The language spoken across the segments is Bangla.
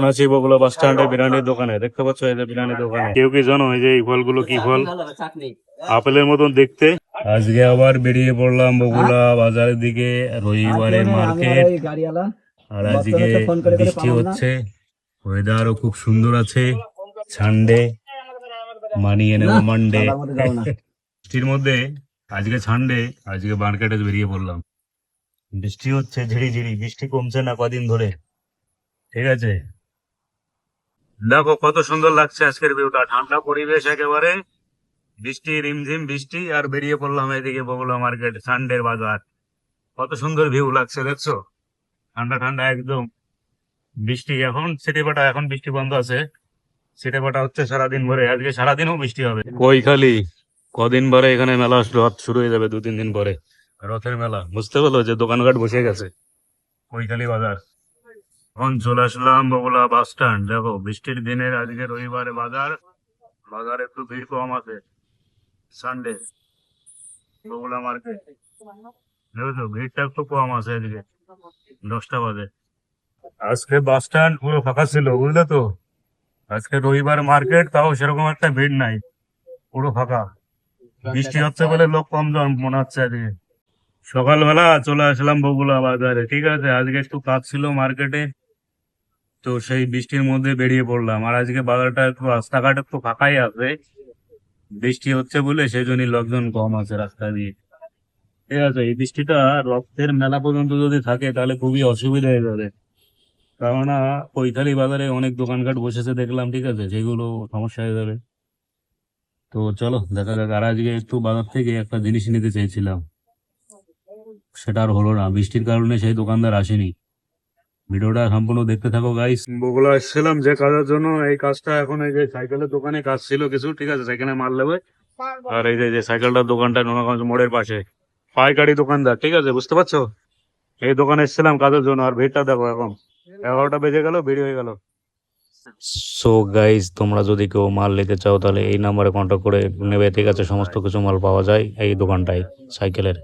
আছি বগুলা বাস স্ট্যান্ডে বিরিয়ানির দোকানে। দেখতে পাচ্ছ এই যে বিরিয়ানির দোকানে। কেউ কি জানো এই যে এই ফলগুলো কি ফল? আপেলের মতন দেখতে। আজকে আবার বেরিয়ে পড়লাম বগুলা বাজারের দিকে, রবিবারের মার্কেট। আর আজকে বৃষ্টি হচ্ছে, ওয়েদারও খুব সুন্দর আছে। সানডে মানিয়ে নেব মানডে। বৃষ্টির মধ্যে আজকে সানডে, আজকে মার্কেটে বেরিয়ে পড়লাম। বৃষ্টি হচ্ছে ঝিরি ঝিরি, বৃষ্টি কমছে না কদিন ধরে। ঠিক আছে, দেখো কত সুন্দর লাগছে আজকের ভিউটা, ঠান্ডা পরিবেশ একেবারে, বৃষ্টি রিমঝিম বৃষ্টি, আর বেরিয়ে পড়লাম এদিকে বগুলা মার্কেট, সানডের বাজার। কত সুন্দর ভিউ লাগছে দেখছো, ঠান্ডা ঠান্ডা একদম। বৃষ্টি এখন ছিটেফোঁটা, এখন বৃষ্টি বন্ধ আছে, ছিটেফোঁটা হচ্ছে সারাদিন ভরে, আজকে সারাদিনও বৃষ্টি হবে। কৈখালি কদিন পরে এখানে মেলা রথ শুরু হয়ে যাবে, 2-3 দিন পরে রথের মেলা। বুঝতে পারলো যে দোকানঘাট বসে গেছে কৈখালি বাজার। এখন চলে আসলাম বগুলা বাস স্ট্যান্ড। দেখো বৃষ্টির দিনের আজকে রবিবারে বাজার, বাজারে একটু ভিড় কম আছে, সানডে বগুলা মার্কেট। দেখেছো ভিড়টা একটু কম আছে আজকে, 10টা বাজে। আজকে বাস স্ট্যান্ড পুরো ফাঁকা ছিল, বুঝলে তো। আজকে রবিবার মার্কেট, তাও সেরকম একটা ভিড় নাই, পুরো ফাঁকা। বৃষ্টি হচ্ছে বলে লোক কম জন মনে হচ্ছে আজকে। সকালবেলা চলে আসলাম বগুলা বাজারে, ঠিক আছে, আজকে একটু কাজ ছিল মার্কেটে, তো সেই বৃষ্টির মধ্যে বেরিয়ে পড়লাম। আর আজকে বাজারটা একটু, রাস্তাঘাট একটু ফাঁকাই আছে, বৃষ্টি হচ্ছে বলে সেই জন্যই লোকজন কম আছে রাস্তা দিয়ে। ঠিক আছে, এই বৃষ্টিটা রথের মেলা পর্যন্ত যদি থাকে তাহলে খুবই অসুবিধা হয়ে যাবে, কেননা কৈথালি বাজারে অনেক দোকানঘাট বসেছে দেখলাম, ঠিক আছে, সেগুলো সমস্যা হয়ে যাবে। তো চলো দেখা যাক। আর আজকে একটু বাজার থেকে একটা জিনিস নিতে চাইছিলাম, সেটা আর হলো না, বৃষ্টির কারণে সেই দোকানদার আসেনি। ভিডিওটা সম্পূর্ণ দেখতে থাকো গাইস। বগুলা এসেছিলাম যে কাজের জন্য, এই কাজটা এখন এই যে সাইকেলের দোকানে কাজ ছিল কিছু, ঠিক আছে, সাইকেলে মাল নেবে। আর এই যে সাইকেলটার দোকানটা নোনাগঞ্জ মোড়ের পাশে, পাইকারি দোকানদার, ঠিক আছে, বুঝতে পারছো। এই দোকানে এসেছিলাম কাজের জন্য, আর ভিড়টা দেখো এখন 11টা বেজে গেল, ভিড় হয়ে গেল। সো গাইজ, তোমরা যদি কেউ মাল নিতে চাও তাহলে এই নাম্বারে কন্ট্যাক্ট করে নেবে, ঠিক আছে। সমস্ত কিছু মাল পাওয়া যায় এই দোকানটায়, সাইকেলের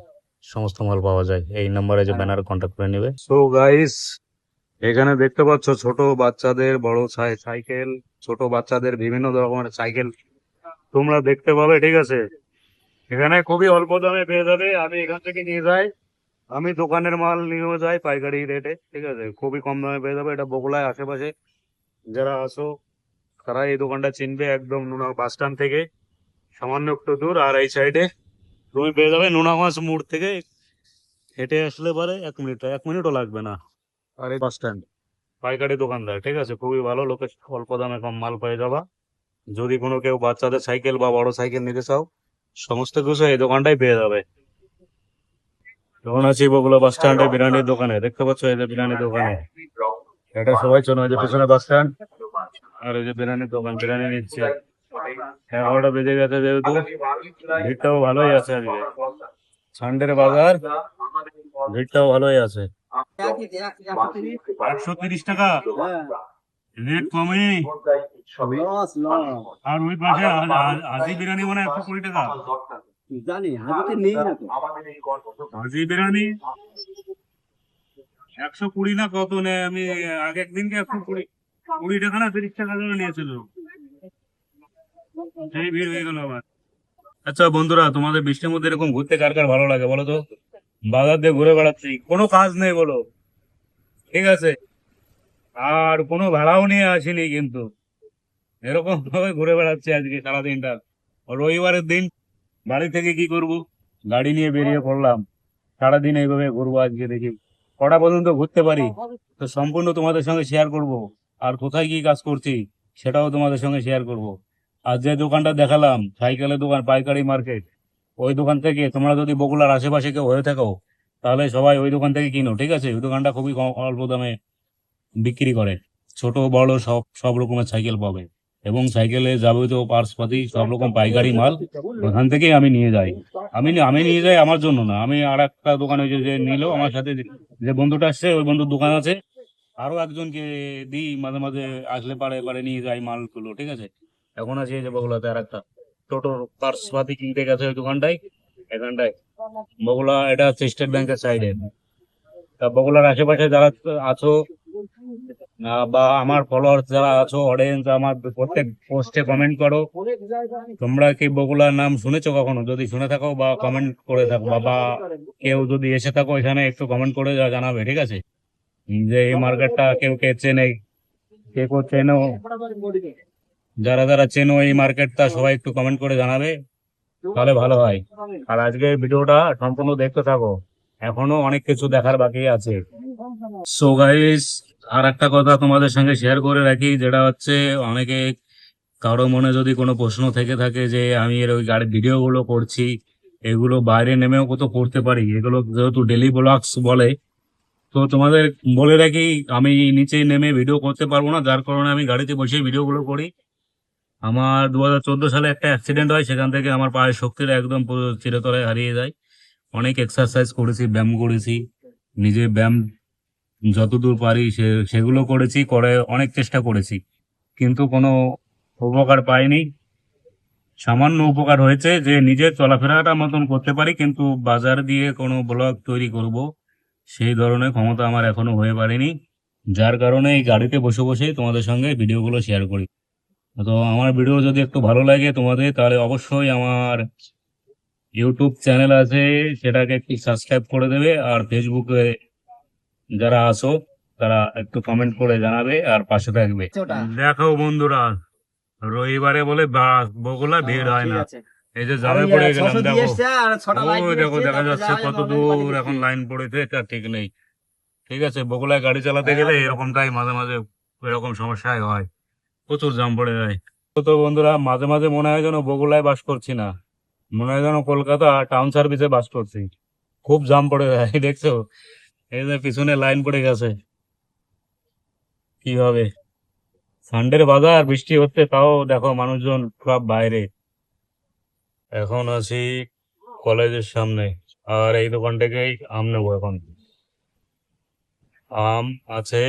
সমস্ত মাল পাওয়া যায় এই নাম্বারে, যে ব্যানারে কন্ট্যাক্ট করে নেবে। সো গাইজ, এখানে দেখতে পাচ্ছ ছোট বাচ্চাদের বড় সাইকেল, ছোট বাচ্চাদের বিভিন্ন রকমের সাইকেল তোমরা দেখতে পাবে, ঠিক আছে। এখানে খুবই অল্প দামে পেয়ে যাবে, আমি এখান থেকে নিয়ে যাই, আমি দোকানের মাল নিয়েও যাই পাইকারি রেটে, ঠিক আছে, খুবই কম দামে পেয়ে যাবে। এটা বগুলায় আশেপাশে যারা আসো তারা এই দোকানটা চিনবে, একদম বাস স্ট্যান্ড থেকে সামান্য একটু দূর। আর এই সাইডে তুমি পেয়ে যাবে নুনাগঞ্জ মোড় থেকে হেঁটে আসলে পরে 1 মিনিটও লাগবে না। আর এই বাস স্ট্যান্ড, পাইকারি দোকানদার, ঠিক আছে, খুবই ভালো লোকের, অল্প দামে কম মাল পেয়ে যাবা। যদি কোনো কেউ বাচ্চাদের সাইকেল বা বড় সাইকেল নিতে চাও, সমস্ত কিছু এই দোকানটাই পেয়ে যাবে। যখন আছি বগুলা বাস স্ট্যান্ডে বিরিয়ানির দোকানে, দেখতে পাচ্ছ এই যে বিরিয়ানির দোকানে, এটা সবাই চেনো, এই যে পিছনে বাস স্ট্যান্ড, আর এই যে বিরিয়ানির দোকান, বিরিয়ানি নিচ্ছে। 11টা বেজে গেছে যেহেতু, ভিড়টাও ভালোই আছে আজকে, সানডের বাজার, ভিড়টাও ভালোই আছে। 130 টাকা রেট কমে। আর ওই পাশে হাজি বিরিয়ানি মানে 120 টাকা। জানি হাজিতে নেই না তো, হাজি বিরিয়ানি 120 না কত নেয়, আমি আগে একদিনকে 120 টাকা না 30 টাকা করে নিয়েছিল, সেই ভিড় হয়ে গেল আবার। আচ্ছা বন্ধুরা, তোমাদের বৃষ্টির মধ্যে এরকম ঘুরতে কার কার ভালো লাগে বলো তো? বাজার দিয়ে ঘুরে বেড়াচ্ছি, কোনো কাজ নেই বলো, ঠিক আছে, আর কোনো ভাড়াও নিয়ে আসিনি, কিন্তু এরকম ভাবে ঘুরে বেড়াচ্ছি আজকে সারাদিনটা। রবিবারের দিন বাড়ি থেকে কি করব, গাড়ি নিয়ে বেরিয়ে পড়লাম, সারাদিন এইভাবে ঘুরবো। আজকে দেখি কটা পর্যন্ত ঘুরতে পারি, তো সম্পূর্ণ তোমাদের সঙ্গে শেয়ার করব। আর কোথায় কি কাজ করছি সেটাও তোমাদের সঙ্গে শেয়ার করব। আর যে দোকানটা দেখালাম, সাইকেলের দোকান, পাইকারি মার্কেট, ওই দোকান থেকে তোমরা যদি বগুলার আশেপাশে কেউ হয়ে থাকো তাহলে সবাই ওই দোকান থেকে কিনো, ঠিক আছে। ওই দোকানটা খুবই অল্প দামে বিক্রি করে, ছোট বড় সব সব রকমের সাইকেল পাবে, এবং সাইকেলে যাবতীয় পার্টস পাতি সব রকম পাইকারি মাল ওখান থেকেই আমি নিয়ে যাই। আমি নিয়ে যাই আমার জন্য না, আমি আর একটা দোকানে যে নিল আমার সাথে, যে বন্ধুটা আসছে, ওই বন্ধুর দোকান আছে, আরো একজনকে দিই মাঝে মাঝে, আসলে পারে পারে নিয়ে যাই মালগুলো, ঠিক আছে। এখন আছে এই যে বগুলাতে আর একটা টোটোর পার্টস পাতি কিনতে গেছে ওই দোকানটায়, এখানটায় বগুলা, এটা হচ্ছে স্টেট ব্যাংকের সাইডে। তা বগুলার আশেপাশে যারা আছো, বা আমার ফলোয়ার যারা আছো, অডিয়েন্স, আমার প্রত্যেক পোস্টে কমেন্ট করো। তোমরা কি বগুলার নাম শুনেছো কখনো? যদি শুনে থাকো বা কমেন্ট করে থাকো, বা কেউ যদি এসে থাকো এখানে, একটু কমেন্ট করে জানাবে, ঠিক আছে? যে এই মার্কেটটা কেউ কে চেনে, কে কেউ চেনো, যারা যারা চেনো এই মার্কেটটা, সবাই একটু কমেন্ট করে জানাবে, তাহলে ভালো হয়। আর আজকে ভিডিওটা সম্পূর্ণ দেখতে থাকো, এখনো অনেক কিছু দেখার বাকি আছে। সো গাইস, আর একটা কথা তোমাদের সঙ্গে শেয়ার করে রাখি, যেটা হচ্ছে অনেকে, কারো মনে যদি কোনো প্রশ্ন থেকে থাকে যে আমি এর ওই গাড়ির ভিডিও গুলো করছি, এগুলো বাইরে নেমেও কত করতে পারি, এগুলো যেহেতু ডেলি ব্লগস বলে, তো তোমাদের বলে রাখি, আমি নিচে নেমে ভিডিও করতে পারবো না, যার কারণে আমি গাড়িতে বসে ভিডিওগুলো করি। আমার 2014 সালে একটা অ্যাক্সিডেন্ট হয়, সেখান থেকে আমার পায়ের শক্তিটা একদম পুরো চিরতরে হারিয়ে যায়। অনেক এক্সারসাইজ করেছি, ব্যায়াম করেছি, নিজে ব্যায়াম যতদূর পারি সেগুলো করেছি, করে অনেক চেষ্টা করেছি, কিন্তু কোনো উপকার পাইনি। সামান্য উপকার হয়েছে যে নিজের চলাফেরাটা মতন করতে পারি, কিন্তু বাজার দিয়ে কোনো ব্লগ তৈরি করব সেই ধরনের ক্ষমতা আমার এখনো হয়ে পারেনি, যার কারণে এই গাড়িতে বসে বসেই তোমাদের সঙ্গে ভিডিওগুলো শেয়ার করি। তো আমার ভিডিও যদি একটু ভালো লাগে তোমাদের, তাহলে অবশ্যই আমার ইউটিউব চ্যানেল আছে, সেটাকে একটু সাবস্ক্রাইব করে দেবে, আর ফেসবুকে যারা আসো তারা একটু কমেন্ট করে জানাবে আর পাশে থাকবে। দেখো বন্ধুরা, রবিবারে বলে বগুলা ভিড় হয় না। এই যে জামে পড়ে গেলাম, দেখো ওই দেখো দেখা যাচ্ছে কত দূর এখন লাইন পড়েছে, এটা ঠিক নেই। ঠিক আছে, বগুলায় গাড়ি চালাতে গেলে এরকমটাই মাঝে মাঝে এরকম সমস্যায় হয়, প্রচুর জাম পড়ে যায়। তো বন্ধুরা, মাঝে মাঝে মনে হয় যেন বগুলায় বাস করছি না, মনে হয় যেন কলকাতা টাউন সার্ভিসে বাস করছি। খুব জাম পড়ে যায় দেখছো, এই যে পিছনে লাইন পড়ে গেছে। কি হবে, সানডের বাজার, বৃষ্টি হচ্ছে, তাও দেখো মানুষজন সব বাইরে। এখন আছি কলেজের সামনে, আর এই দোকান থেকেই আম নেবো এখন। আম আছে,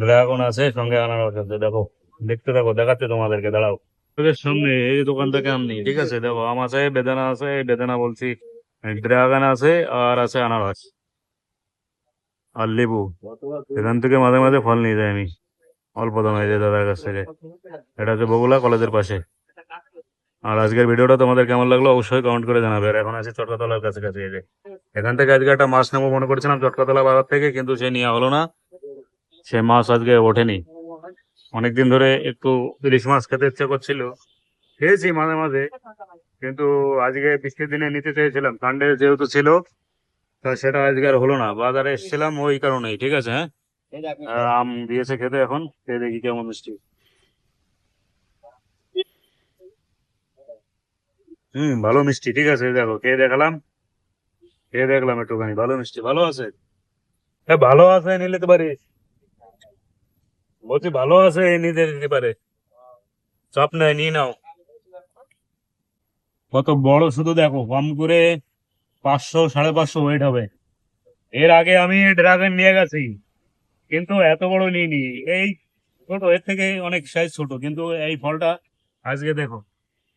ড্রাগন আছে, সঙ্গে আনারস আছে, দেখো, দেখতে থাকো, দেখাচ্ছে তোমাদেরকে, দাঁড়াও। কলেজের সামনে এই দোকান থেকে আম নিই, ঠিক আছে? দেখো, আম আছে, বেদানা আছে, বেদানা বলছি, ড্রাগন আছে, আর আছে আনারস আর লেবু। এখান থেকে মাঝে মাঝে ফল নিয়ে যাই আমি, অল্প দামে, এই যে দাদার কাছ থেকে। এটা হচ্ছে বগুলা কলেজের পাশে। আর আজকের ভিডিওটা তোমাদের কেমন লাগলো অবশ্যই কমেন্ট করে জানাবে। আর এখন আছি চটকাতলার কাছাকাছি, এই যে এখান থেকে আজকে একটা মাছ নেবো মনে করেছিলাম চটকাতলা বাজার থেকে, কিন্তু সে নেওয়া হলো না, সে মাছ আজকে ওঠেনি। অনেকদিন ধরে একটু ইলিশ মাছ খেতে ইচ্ছে করছিল, খেয়েছি মাঝে মাঝে, কিন্তু আজকে বৃষ্টির দিনে নিতে চেয়েছিলাম, সানডে যেহেতু ছিল, তা সেটা আজকে আর হলো না। বাজারে এসেছিলাম ওই কারণেই, ঠিক আছে? হ্যাঁ, আর আম দিয়েছে খেতে, এখন খেয়ে দেখি কেমন মিষ্টি। ভালো মিষ্টি, ঠিক আছে, দেখো খেয়ে দেখালাম, খেয়ে দেখলাম একটুখানি, ভালো মিষ্টি, ভালো আছে। হ্যাঁ, ভালো আছে, নিলে তো পারিস, বলছি ভালো আছে, নিতে দিতে পারে, চাপ নাই, নিয়ে নাও। কত বড়, শুধু দেখো, কম করে 500 550 ওয়েট হবে। এর আগে আমি ড্রাগন নিয়ে গেছি, কিন্তু এত বড় নিইনি, এই ছোট, এর থেকে অনেক সাইজ ছোট, কিন্তু এই ফলটা আজকে দেখো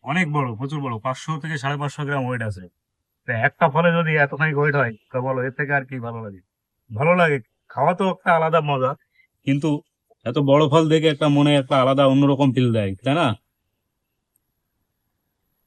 অনেক বড়, প্রচুর বড়, 500 থেকে 550 গ্রাম ওয়েট আছে। তো একটা ফলে যদি এতখানি ওয়েট হয়, তো বলো এর থেকে আর কি ভালো লাগে? ভালো লাগে, খাওয়া তো একটা আলাদা মজা, কিন্তু এত বড় ফল দেখে একটা মনে একটা আলাদা অন্যরকম ফিল দেয়, তাই না?